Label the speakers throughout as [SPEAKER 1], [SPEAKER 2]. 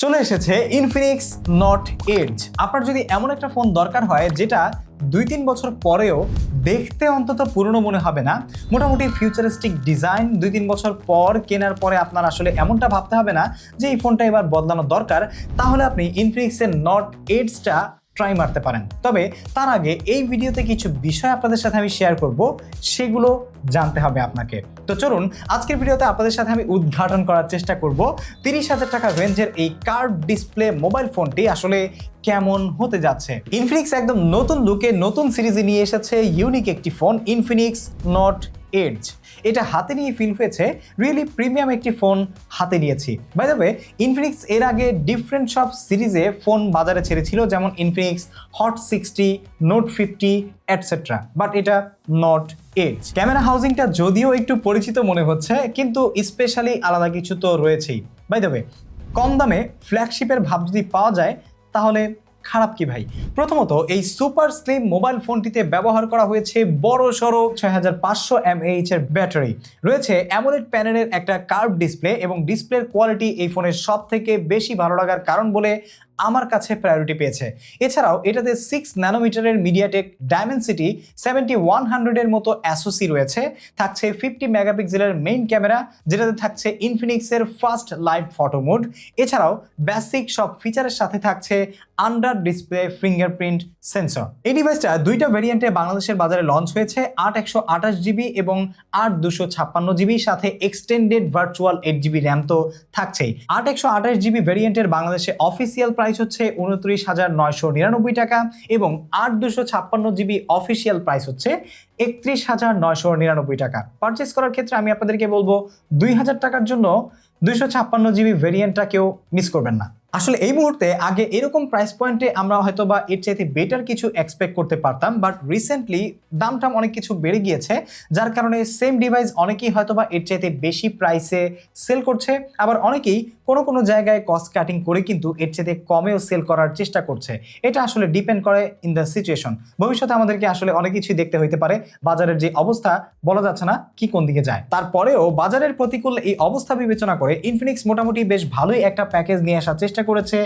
[SPEAKER 1] চলে এসেছে Infinix not edge. আপনার যদি এমন একটা ফোন দরকার হয় যেটা 2-3 বছর পরেও দেখতে অন্তত পুরনো মনে হবে না, মোটামুটি ফিউচারিস্টিক ডিজাইন, 2-3 বছর পর কেনার পরে আপনার আসলে এমনটা ভাবতে হবে না যে এই ফোনটা এবার বদলানো দরকার, তাহলে আপনি ইনফিনিক্সের নট এডজটা ট্রাই মারতে পারেন। তবে তার আগে এই ভিডিওতে কিছু বিষয় আপনাদের সাথে আমি শেয়ার করব, সেগুলো জানতে হবে আপনাকে। তো চলুন আজকের ভিডিওতে আপনাদের সাথে আমি উদ্ঘাটন করার চেষ্টা করব 30,000 টাকা রেঞ্জের এই কার্ভ ডিসপ্লে মোবাইল ফোনটি আসলে কেমন হতে যাচ্ছে। ইনফিনিক্স একদম নতুন লুকে নতুন সিরিজে নিয়ে এসেছে ইউনিক একটি ফোন, ইনফিনিক্স নট এডজ। এটা হাতে নিয়ে ফিল হয়েছে রিয়েলি প্রিমিয়াম একটি ফোন হাতে নিয়েছি। বাই দ্য ওয়ে, ইনফিনিক্স এর আগে ডিফারেন্ট সব সিরিজে ফোন বাজারে ছেড়েছিল, যেমন Infinix hot 60, note 50 etcetera, but এটা নট এডজ। ক্যামেরা হাউজিংটা যদিও একটু পরিচিত মনে হচ্ছে, কিন্তু স্পেশালি আলাদা কিছু তো রয়েছেই। বাই দ্য ওয়ে, কম দামে ফ্ল্যাগশিপের ভাব যদি পাওয়া যায় তাহলে খারাপ কি ভাই? প্রথমত, এই সুপার স্লিম মোবাইল ফোনটিতে ব্যবহার করা হয়েছে বড় সড়ো 6500 mAh এর ব্যাটারি, রয়েছে অ্যামোলেড প্যানেলের একটা কার্ভ ডিসপ্লে, এবং ডিসপ্লের কোয়ালিটি এই ফোনের সব থেকে বেশি ভালো লাগার কারণ বলে আমার কাছে প্রায়োরিটি পেয়েছে। এছাড়াও এটাতে 6 ন্যানোমিটারের মিডিয়াটেক ডায়মেনসিটি 7100 এর মতো অ্যাসোসি রয়েছে, থাকছে 50 মেগাপিক্সেলের মেইন ক্যামেরা, যেটাতে থাকছে ইনফিনিক্সের ফাস্ট লাইভ ফটো মোড। এছাড়াও বেসিক সব ফিচারের সাথে থাকছে আন্ডার ডিসপ্লে ফিঙ্গারপ্রিন্ট সেন্সর। এই ডিভাইসটা দুইটা ভেরিয়েন্টে বাংলাদেশের বাজারে লঞ্চ হয়েছে, 8128GB এবং 8256GB, সাথে এক্সটেন্ডেড ভার্চুয়াল 8GB র্যাম তো থাকছেই। 8128GB ভেরিয়েন্টের বাংলাদেশে অফিসিয়াল প্রাইস হচ্ছে 29,999 টাকা, এবং 8256GB অফিসিয়াল প্রাইস হচ্ছে 31,999 টাকা। পারচেস করার ক্ষেত্রে আমি আপনাদেরকে বলবো 2000 টাকার জন্য 256GB ভেরিয়েন্টটা কেউ মিস করবেন না। আসলে এই মুহূর্তে আগে এরকম প্রাইস পয়েন্টে আমরা হয়তো বা এর চাইতে বেটার কিছু এক্সপেক্ট করতে পারতাম, বাট রিসেন্টলি দামটাম অনেক কিছু বেড়ে গিয়েছে, যার কারণে সেম ডিভাইস অনেকেই হয়তো বা এর চাইতে বেশি প্রাইসে সেল করছে, আবার অনেকেই কোনো জায়গায় কস্ট কাটিং করে কিন্তু এর চাইতে কমেও সেল করার চেষ্টা করছে। এটা আসলে ডিপেন্ড করে ইন দ্য সিচুয়েশন। ভবিষ্যতে আমাদেরকে আসলে অনেক কিছুই দেখতে হইতে পারে, বাজারের যে অবস্থা বলা যাচ্ছে না কি কোন দিকে যায়। তারপরেও বাজারের প্রতিকূল এই অবস্থা বিবেচনা করে ইনফিনিক্স মোটামুটি বেশ ভালোই একটা প্যাকেজ নিয়ে আসার চেষ্টা করেছে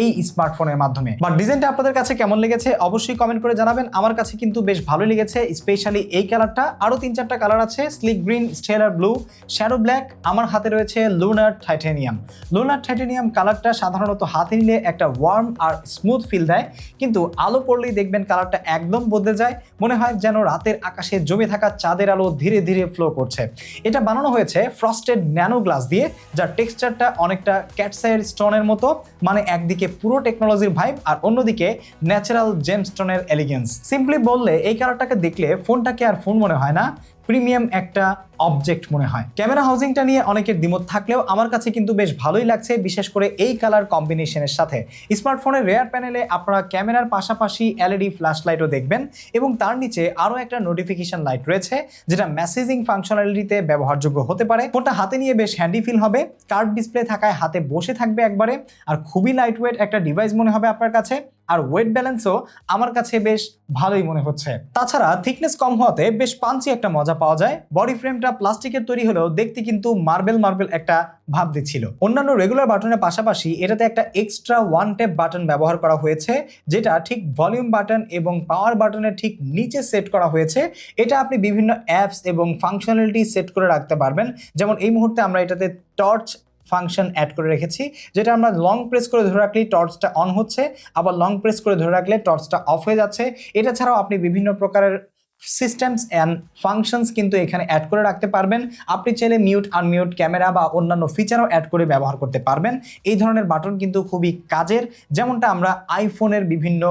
[SPEAKER 1] এই স্মার্টফোনের মাধ্যমে। বাট ডিজাইনটা আপনাদের কাছে কেমন লেগেছে অবশ্যই কমেন্ট করে জানাবেন। আমার কাছে কিন্তু বেশ ভালোই লেগেছে, স্পেশালি এই কালারটা। আরো 3-4টা কালার আছে, slick green, stellar blue, shadow black, আমার হাতে রয়েছে লুনার টাইটেনিয়াম। লুনার টাইটেনিয়াম কালারটা সাধারণত হাতে নিলে একটা ওয়ার্ম আর স্মুথ ফিল দেয়, কিন্তু আলো পড়লেই দেখবেন কালারটা একদম বদলে যায়, মনে হয় যেন রাতের আকাশে জমে থাকা চাঁদের আলো ধীরে ধীরে ফ্লো করছে। এটা বানানো হয়েছে ফ্রস্টেড ন্যানো গ্লাস দিয়ে, যার টেক্সচারটা অনেকটা ক্যাটসাইয়ের স্টোনের মতো, মানে একদিকে পুরো টেকনোলজির ভাইব আর অন্যদিকে ন্যাচারাল জেমস্টোনের এলিগেন্স। সিম্পলি বললে এই কালারটাকে দেখলে ফোনটাকে আর ফোন মনে হয় না, প্রিমিয়াম একটা অবজেক্ট মনে হয়। ক্যামেরা হাউজিংটা নিয়ে অনেকের দ্বিমত থাকলেও আমার কাছে কিন্তু বেশ ভালোই লাগছে, বিশেষ করে এই কালার কম্বিনেশনের সাথে। স্মার্টফোনের রেয়ার প্যানেলে আপনারা ক্যামেরার পাশাপাশি এলইডি ফ্ল্যাশ লাইটও দেখবেন, এবং তার নিচে আরও একটা নোটিফিকেশন লাইট রয়েছে, যেটা মেসেজিং ফাংশনালিটিতে ব্যবহারযোগ্য হতে পারে। ফোনটা হাতে নিয়ে বেশ হ্যান্ডি ফিল হবে, কার্ভ ডিসপ্লে থাকায় হাতে বসে থাকবে একবারে, আর খুবই লাইট ওয়েট একটা ডিভাইস মনে হবে আপনার কাছে। আর ওয়েট ব্যালেন্সও আমার কাছে বেশ ভালোই মনে হচ্ছে। তাছাড়া থিকনেস কম হওয়াতে বেশ পাঞ্চি একটা মজা পাওয়া যায়। বডি ফ্রেমটা প্লাস্টিকের তৈরি হলেও দেখতে কিন্তু মার্বেল একটা ভাব দিচ্ছিল। অন্যান্য রেগুলার বাটনের পাশাপাশি এটাতে একটা এক্সট্রা ওয়ান ট্যাপ বাটন ব্যবহার করা হয়েছে, যেটা ঠিক ভলিউম বাটন এবং পাওয়ার বাটনের ঠিক নিচে সেট করা হয়েছে। এটা আপনি বিভিন্ন অ্যাপস এবং ফাংশনালিটি সেট করে রাখতে পারবেন। যেমন এই মুহূর্তে আমরা এটাতে টর্চ ফাংশন অ্যাড করে রেখেছি, যেটা আমরা লং প্রেস করে ধরে রাখলেই টর্চটা অন হচ্ছে, আবার লং প্রেস করে ধরে রাখলে টর্চটা অফ হয়ে যাচ্ছে। এটা ছাড়াও আপনি বিভিন্ন প্রকারের সিস্টেমস অ্যান্ড ফাংশনস কিন্তু এখানে অ্যাড করে রাখতে পারবেন। আপনি চাইলে মিউট, আনমিউট, ক্যামেরা বা অন্যান্য ফিচারও অ্যাড করে ব্যবহার করতে পারবেন। এই ধরনের বাটন কিন্তু খুবই কাজের, যেমনটা আমরা আইফোনের বিভিন্ন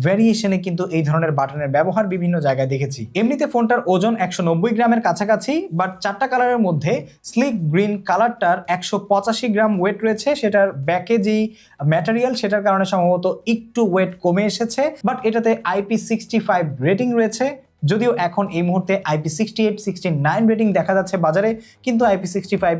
[SPEAKER 1] ভ্যারিয়েশনে কিন্তু এই ধরনের বাটনের ব্যবহার বিভিন্ন জায়গায় দেখেছি। এমনিতে ফোনটার ওজন 190 গ্রামের কাছাকাছি, বাট 4টা কালারের মধ্যে স্লিক গ্রিন কালারটার 185 গ্রাম ওয়েট রয়েছে। সেটার ব্যাকে যেই ম্যাটেরিয়াল, সেটার কারণে সম্ভবত একটু ওয়েট কমে এসেছে, বাট এটাতে IP65 রেটিং রয়েছে। যদিও এখন এই মুহূর্তে IP68, 69 রেটিং দেখা যাচ্ছে বাজারে, কিন্তু IP65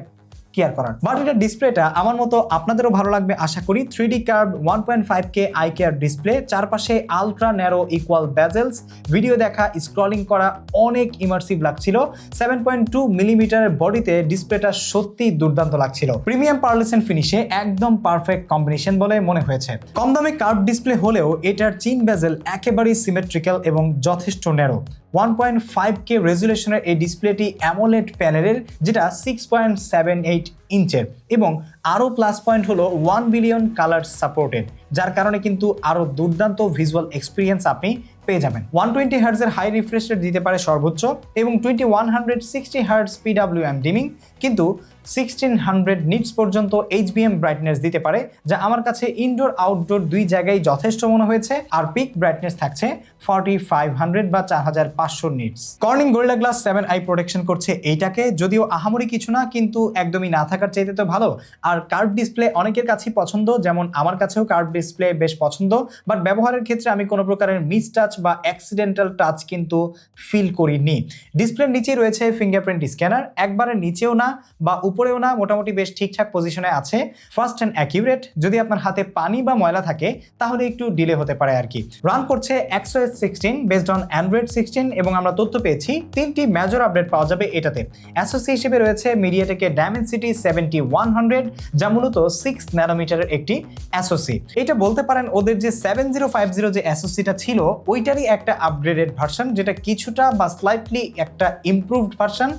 [SPEAKER 1] কেয়ার করার। বাট এটা ডিসপ্লেটা আমার মতো আপনাদেরও ভালো লাগবে আশা করি। 3D curve 1.5K eye care display, চারপাশে ultra narrow equal bezels, video দেখা স্ক্রলিং করা অনেক ইমার্সিভ লাগছিল। 7.2 মিলিমিটারের বডিতে ডিসপ্লেটা সত্যি দুর্দান্ত লাগছিল। প্রিমিয়াম পারলেসেন্ট ফিনিশে একদম পারফেক্ট কম্বিনেশন বলে মনে হয়েছে। কম দামে কার্ভ ডিসপ্লে হলেও এটার চিন বেজেল একেবারেই সিমেট্রিক্যাল এবং যথেষ্ট ন্যারো। 1.5K রেজুলেশনের এই ডিসপ্লেটি অ্যামোলেড প্যানেলের, যেটা 6.78 ইঞ্চের, এবং আরও প্লাস পয়েন্ট হলো 1 বিলিয়ন কালার সাপোর্টেড, যার কারণে কিন্তু আরও দুর্দান্ত ভিজুয়াল এক্সপিরিয়েন্স আপনি পেয়ে যাবেন। 120 হার্টজের হাই রিফ্রেশ রেট দিতে পারে সর্বোচ্চ, এবং 2160 হার্টজ PWM ডিমিং, কিন্তু 1600 নিটস পর্যন্ত HBM ব্রাইটনেস দিতে পারে, যা আমার কাছে ইনডোর আউটডোর দুই জায়গায় যথেষ্ট মনে হয়েছে। আর পিক ব্রাইটনেস থাকছে 4500 বা 4500 nits. Corning gorilla glass 7 I protection করছে এইটাকে, যদিও আহামরি কিছু না, কিন্তু একদমই না থাকার চাইতে তো ভালো। আর কার্ভ ডিসপ্লে অনেকের কাছেই পছন্দ, যেমন আমার কাছেও কার্ভ ডিসপ্লে বেশ পছন্দ, বাট ব্যবহারের ক্ষেত্রে আমি কোনো প্রকারের মিস টাচ বা অ্যাক্সিডেন্টাল টাচ কিন্তু ফিল করিনি। ডিসপ্লের নিচে রয়েছে ফিঙ্গারপ্রিন্ট স্ক্যানার, একবারের নিচেও না বা উপরেও না, মোটামুটি বেশ ঠিকঠাক পজিশনে আছে। ফাস্ট অ্যান্ড অ্যাকিউরেট, যদি আপনার হাতে পানি বা ময়লা থাকে তাহলে একটু ডিলে হতে পারে আর কি। রান করছে XOS 16 বেসড অন অ্যান্ড্রয়েড 16, এবং আমরা তথ্য পেয়েছি 3টি মেজর আপডেট পাওয়া যাবে এটাতে। অ্যাসোসি হিসেবে রয়েছে মিডিয়াটেকের ডায়মেনসিটি 7100, যা মূলত 6 ন্যানোমিটারের একটি অ্যাসোসি। এটা বলতে পারেন ওদের যে 7050 যে অ্যাসোসিটা ছিল ওইটারই একটা আপগ্রেডেড ভার্সন, যেটা কিছুটা বা স্লাইটলি একটা improved version.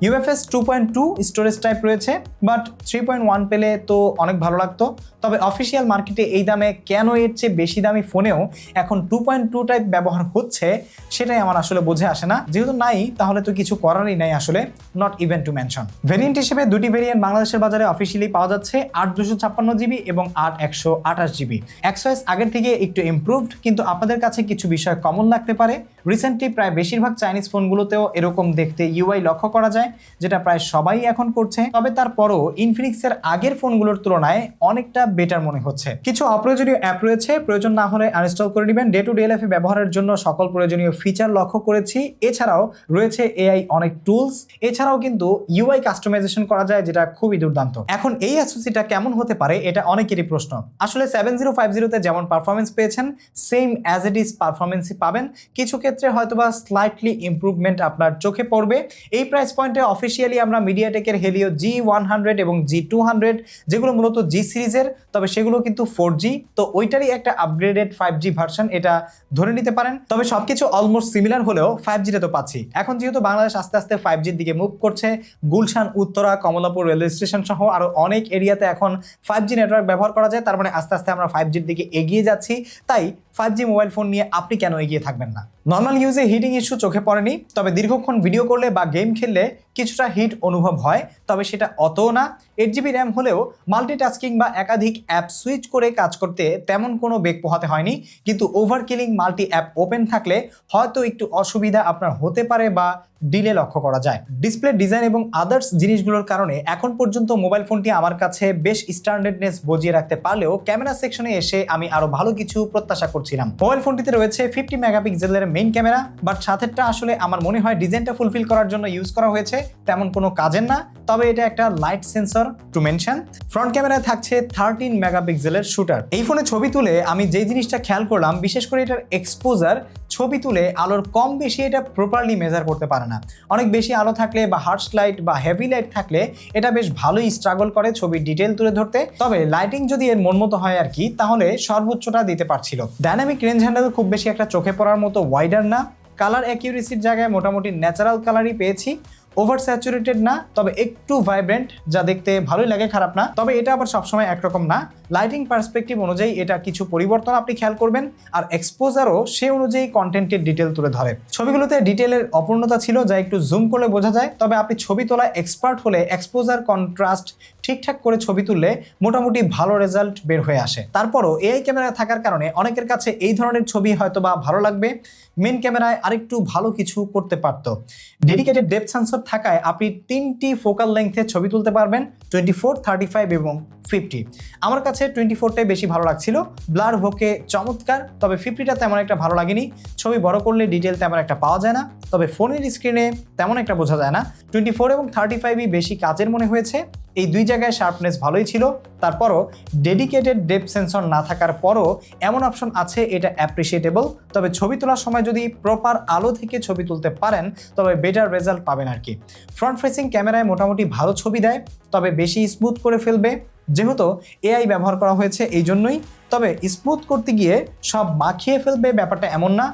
[SPEAKER 1] UFS 2.2 storage type রয়েছে, বাট 3.1 পেলে তো অনেক ভালো লাগতো। তবে অফিসিয়াল মার্কেটে এই দামে কেন এর চেয়ে বেশি দামি ফোনেও এখন 2.2 টাইপ ব্যবহার হচ্ছে সেটাই আমার আসলে বোঝে আসে না। যেহেতু নাই তাহলে তো কিছু করারই নাই আসলে, not even to mention. Variant হিসেবে দুটি ভেরিয়েন্ট বাংলাদেশের বাজারে অফিসিয়ালি পাওয়া যাচ্ছে, 8256GB এবং 8128GB। XOS আগের থেকে একটু ইমপ্রুভড, কিন্তু আপনাদের কাছে কিছু বিষয় কমন লাগতে পারে। রিসেন্টলি প্রায় বেশিরভাগ চাইনিজ ফোনগুলোতেও এরকম দেখতে UI লক্ষ্য করা যায়, যেটা প্রায় সবাই এখন করছে। তবে তারপরও ইনফিনিক্সের আগের ফোনগুলোর তুলনায় অনেকটা বেটার মনে হচ্ছে। কিছু অপ্রয়োজনীয় অ্যাপ রয়েছে, প্রয়োজন না হলে আনইনস্টল করে নেবেন। ডে টু ডে লাইফে ব্যবহারের জন্য সকল প্রয়োজনীয় ফিচার লক্ষ্য করেছি। এছাড়াও রয়েছে AI অনেক টুলস, এছাড়াও কিন্তু UI কাস্টমাইজেশন করা যায়, যেটা খুবই দুর্দান্ত। এখন এই অ্যাসোসিটা কেমন হতে পারে এটা অনেকেরই প্রশ্ন। আসলে 7050 তে যেমন পারফরমেন্স পেয়েছেন সেম অ্যাজ ইট ইজ পারফরমেন্সই পাবেন। কিছু ক্ষেত্রে হয়তোবা স্লাইটলি ইমপ্রুভমেন্ট আপনার চোখে পড়বে। এই প্রাইস পয়েন্টে অফিসিয়ালি আমরা মিডিয়াটেকের হেলিও G100 এবং G200, যেগুলো মূলত G সিরিজের, তবে সেগুলো কিন্তু 4G, তো ওইটারই একটা আপগ্রেডেড 5G ভার্সন এটা ধরে নিতে পারেন। তবে সবকিছু অলমোস্ট সিমিলার হলেও 5G তে তো পাচ্ছি। এখন যেহেতু বাংলাদেশ আস্তে আস্তে 5Gর দিকে মুভ করছে, গুলশান, উত্তরা, কমলাপুর রেলওয়ে স্টেশন সহ আরো অনেক এরিয়াতে এখন 5G নেটওয়ার্ক ব্যবহার করা যায়। তার মানে আস্তে আস্তে আমরা 5Gর দিকে এগিয়ে যাচ্ছি। তাই 5G মোবাইল ফোন নিয়ে আপনি কেন এগিয়ে থাকবেন না? নর্মাল ইউজে হিটিং ইস্যু চোখে পড়েনি, তবে দীর্ঘক্ষণ ভিডিও করলে বা গেম খেললে কিছুটা হিট অনুভব হয়, তবে সেটা অতও না। 8GB র্যাম হলেও মাল্টিটাস্কিং বা একাধিক অ্যাপ সুইচ করে কাজ করতে তেমন কোনো বেগ পোহাতে হয়নি, কিন্তু ওভারকিলিং মাল্টি অ্যাপ ওপেন থাকলে হয়তো একটু অসুবিধা আপনার হতে পারে বা ডিলে লক্ষ্য করা যায়। ডিসপ্লে ডিজাইন এবং আদার্স জিনিসগুলোর কারণে এখন পর্যন্ত মোবাইল ফোনটি আমার কাছে বেশ স্ট্যান্ডার্ডনেস বজিয়ে রাখতে পারলেও ক্যামেরা সেকশনে এসে আমি আরো ভালো কিছু প্রত্যাশা করছিলাম। মোবাইল ফোনটিতে রয়েছে 50 মেগাপিক্সেলের মেইন ক্যামেরা, বাট সাথেরটা আসলে আমার মনে হয় ডিজাইনটা ফুলফিল করার জন্য ইউজ করা হয়েছে, তেমন কোনো কাজের না। তবে এটা একটা light sensor two mention. Front ক্যামেরায় থাকছে 13 মেগাপিক্সেলের শুটার। এই ফোনে ছবি তুলে আমি যে জিনিসটা খেয়াল করলাম, বিশেষ করে এটার এক্সপোজার, ছবি তুলে আলোর কম বেশি এটা প্রপারলি মেজার করতে পারে না। অনেক বেশি আলো থাকলে বা হার্শ লাইট বা হেভি লাইট থাকলে এটা বেশ ভালোই স্ট্রাগল করে ছবির ডিটেল তুলে ধরতে। তবে লাইটিং যদি এর মন মতো হয় আর কি, তাহলে সর্বোচ্চটা দিতে পারছিল। ডাইনামিক রেঞ্জ হ্যান্ডেল খুব বেশি একটা চোখে পড়ার মতো ওয়াইডার না। কালার অ্যাকিউরেসির জায়গায় মোটামুটি ন্যাচারাল কালারই পেয়েছি, ওভার স্যাচুরেটেড না, তবে একটু ভাইব্রেন্ট, যা দেখতে ভালোই লাগে, খারাপ না। তবে এটা আবার সবসময় একরকম না। লাইটিং পার্সপেক্টিভ অনুযায়ী এটা কিছু পরিবর্তন আপনি খেয়াল করবেন, আর এক্সপোজারও সে অনুযায়ী কন্টেন্টের ডিটেল তুলে ধরে। ছবিগুলোতে ডিটেলের অপূর্ণতা ছিল, যা একটু জুম করলে বোঝা যায়। তবে আপনি ছবি তোলা এক্সপার্ট হলে এক্সপোজার কন্ট্রাস্ট ঠিকঠাক করে ছবি তুললে মোটামুটি ভালো রেজাল্ট বের হয়ে আসে। তারপরও এআই ক্যামেরা থাকার কারণে অনেকের কাছে এই ধরনের ছবি হয়তো বা ভালো লাগবে। মেন ক্যামেরায় আরেকটু ভালো কিছু করতে পারতো। ডেডিকেটেড ডেপথ সেন্সর থাকায় আপনি 3টি ফোকাল লেংথে ছবি তুলতে পারবেন, 24, 35 এবং 50। আমার কাছে কাছে 24টাই বেশি ভালো লাগছিল। ব্লার ভোকে চমৎকার, তবে 50টা তেমন একটা ভালো লাগেনি। ছবি বড় করলে ডিটেল তেমন একটা পাওয়া যায় না, তবে ফোনের স্ক্রিনে তেমন একটা বোঝা যায় না। 24 এবং 35ই বেশি কাজের মনে হয়েছে। এই দুই জায়গায় শার্পনেস ভালোই ছিল। তারপরও ডেডিকেটেড ডেপথ সেন্সর না থাকার পরও এমন অপশন আছে, এটা অ্যাপ্রিসিয়েটেবল। তবে ছবি তোলার সময় যদি প্রপার আলো থেকে ছবি তুলতে পারেন তবে বেটার রেজাল্ট পাবেন আর কি। ফ্রন্ট ফেসিং ক্যামেরায় মোটামুটি ভালো ছবি দেয়, তবে বেশি স্মুথ করে ফেলবে, যেহেতু এআই ব্যবহার করা হয়েছে এই জন্যই। তবে স্মুথ করতে গিয়ে সব মাখিয়ে ফেলবে ব্যাপারটা এমন না।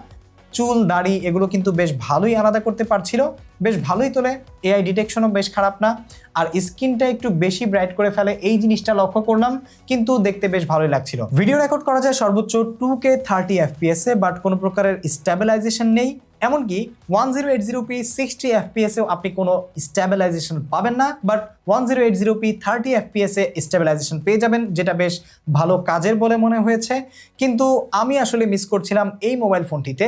[SPEAKER 1] চুল দাড়ি এগুলো কিন্তু বেশ ভালোই আলাদা করতে পারছিল, বেশ ভালোই তোলে। এআই ডিটেকশনও বেশ খারাপ না। আর স্ক্রিনটা একটু বেশি ব্রাইট করে ফেলে, এই জিনিসটা লক্ষ্য করলাম, কিন্তু দেখতে বেশ ভালোই লাগছিল। ভিডিও রেকর্ড করা যায় সর্বোচ্চ 2K 30 FPS এ, বাট কোনো প্রকারের স্ট্যাবিলাইজেশন নেই। এমনকি 1080p 60 FPS এও আপনি কোনো স্ট্যাবিলাইজেশন পাবেন না, but 1080p 30 FPS A stabilisation পেয়ে যাবেন, যেটা বেশ ভালো কাজের বলে মনে হয়েছে। কিন্তু আমি আসলে মিস করছিলাম এই মোবাইল ফোনটিতে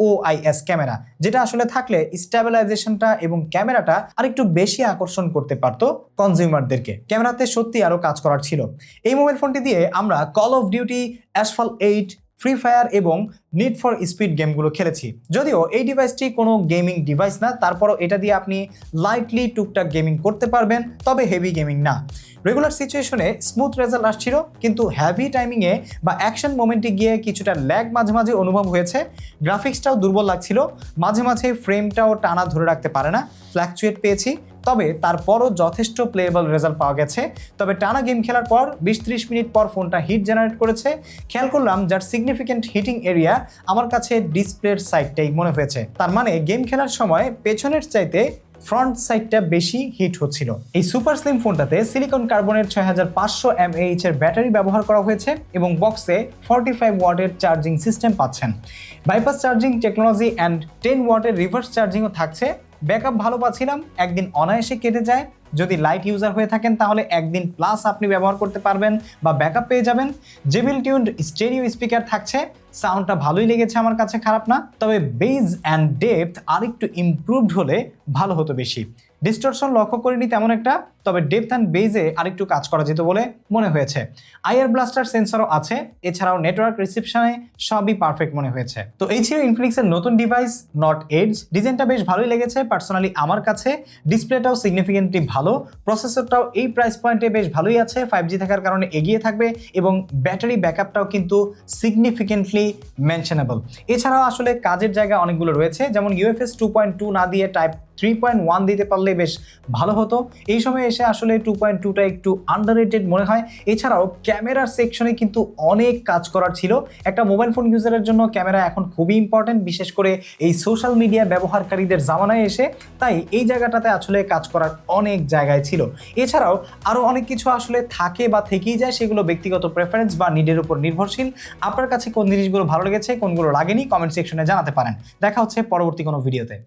[SPEAKER 1] OIS ক্যামেরা, যেটা আসলে থাকলে স্ট্যাবিলাইজেশনটা এবং ক্যামেরাটা আরেকটু বেশি আকর্ষণ করতে পারতো কনজিউমারদেরকে। ক্যামেরাতে সত্যি আরও কাজ করার ছিল। এই মোবাইল ফোনটি দিয়ে আমরা call of duty, asphalt 8, free fire এবং নিড ফর স্পিড গেমগুলো খেলেছি। যদিও এই ডিভাইসটি কোনো গেমিং ডিভাইস না, তারপরও এটা দিয়ে আপনি লাইটলি টুকটাক গেমিং করতে পারবেন, তবে হেভি গেমিং না। রেগুলার সিচুয়েশনে স্মুথ রেজাল্ট আসছিল, কিন্তু হ্যাভি টাইমিংয়ে বা অ্যাকশন মোমেন্টে গিয়ে কিছুটা ল্যাগ মাঝে মাঝে অনুভব হয়েছে। গ্রাফিক্সটাও দুর্বল লাগছিল, মাঝে মাঝে ফ্রেমটাও টানা ধরে রাখতে পারে না, ফ্ল্যাকচুয়েট পেয়েছি। তবে তারপরও যথেষ্ট প্লেয়েবল রেজাল্ট পাওয়া গেছে। তবে টানা গেম খেলার পর 20-30 মিনিট পর ফোনটা হিট জেনারেট করেছে। খেয়াল করলাম যার সিগনিফিকেন্ট হিটিং এরিয়া আমার কাছে ডিসপ্লের সাইডটাই মনে হয়েছে। তার মানে গেম খেলার সময় পেছনের চাইতে ফ্রন্ট সাইডটা বেশি হিট হচ্ছিল। এই সুপার স্লিম ফোনটাতে সিলিকন কার্বনের 6500 mAh এর ব্যাটারি ব্যবহার করা হয়েছে এবং বক্সে 45 ওয়াটের চার্জিং সিস্টেম পাচ্ছেন। বাইপাস চার্জিং টেকনোলজি অ্যান্ড 10 ওয়াটের রিভার্স চার্জিংও থাকছে। ব্যাকআপ ভালো পাচ্ছিলাম, একদিন অনায়াসে কেটে যায়। যদি লাইট ইউজার হয়ে থাকেন তাহলে একদিন প্লাস আপনি ব্যবহার করতে পারবেন বা ব্যাকআপ পেয়ে যাবেন। জেবিল টিউনড স্টেরিও স্পিকার থাকছে, সাউন্ডটা ভালোই লেগেছে আমার কাছে, খারাপ না। তবে বেজ অ্যান্ড ডেপথ আরেকটু ইমপ্রুভড হলে ভালো হতো বেশি। ডিস্টরশন লক্ষ্য করিনি তেমন একটা, তবে ডেপথ অ্যান্ড বেজে আরেকটু কাজ করা যেত বলে মনে হয়েছে। আইআর ব্লাস্টার সেন্সরও আছে, এছাড়াও নেটওয়ার্ক রিসেপশনে সবই পারফেক্ট মনে হয়েছে। তো এই ছিল ইনফিনিক্সের নতুন ডিভাইস নট এডজ। ডিজাইনটা বেশ ভালোই লেগেছে পার্সোনালি আমার কাছে। ডিসপ্লেটাও সিগনিফিকেন্টলি ভালো, প্রসেসরটাও এই প্রাইস পয়েন্টে বেশ ভালোই আছে, 5G থাকার কারণে এগিয়ে থাকবে, এবং ব্যাটারি ব্যাকআপটাও কিন্তু সিগনিফিকেন্টলি মেনশনেবল। এছাড়াও আসলে কাজের জায়গা অনেকগুলো রয়েছে, যেমন UFS 2.2 না দিয়ে টাইপ 3.1 দিতে পারলে বেশ ভালো হতো। এই সময় এসে আসলে 2.2টা একটু আন্ডাররেটেড মনে হয়। এছাড়াও ক্যামেরার সেকশনে কিন্তু অনেক কাজ করার ছিল। একটা মোবাইল ফোন ইউজারের জন্য ক্যামেরা এখন খুবই ইম্পর্টেন্ট, বিশেষ করে এই সোশ্যাল মিডিয়া ব্যবহারকারীদের জামানায় এসে। তাই এই জায়গাটাতে আসলে কাজ করার অনেক জায়গায় ছিল। এছাড়াও আরও অনেক কিছু আসলে থাকে বা থেকেই যায়, সেগুলো ব্যক্তিগত প্রেফারেন্স বা নিডের উপর নির্ভরশীল। আপনার কাছে কোন জিনিসগুলো ভালো লেগেছে, কোনগুলো লাগেনি, কমেন্ট সেকশনে জানাতে পারেন। দেখা হচ্ছে পরবর্তী কোনো ভিডিওতে।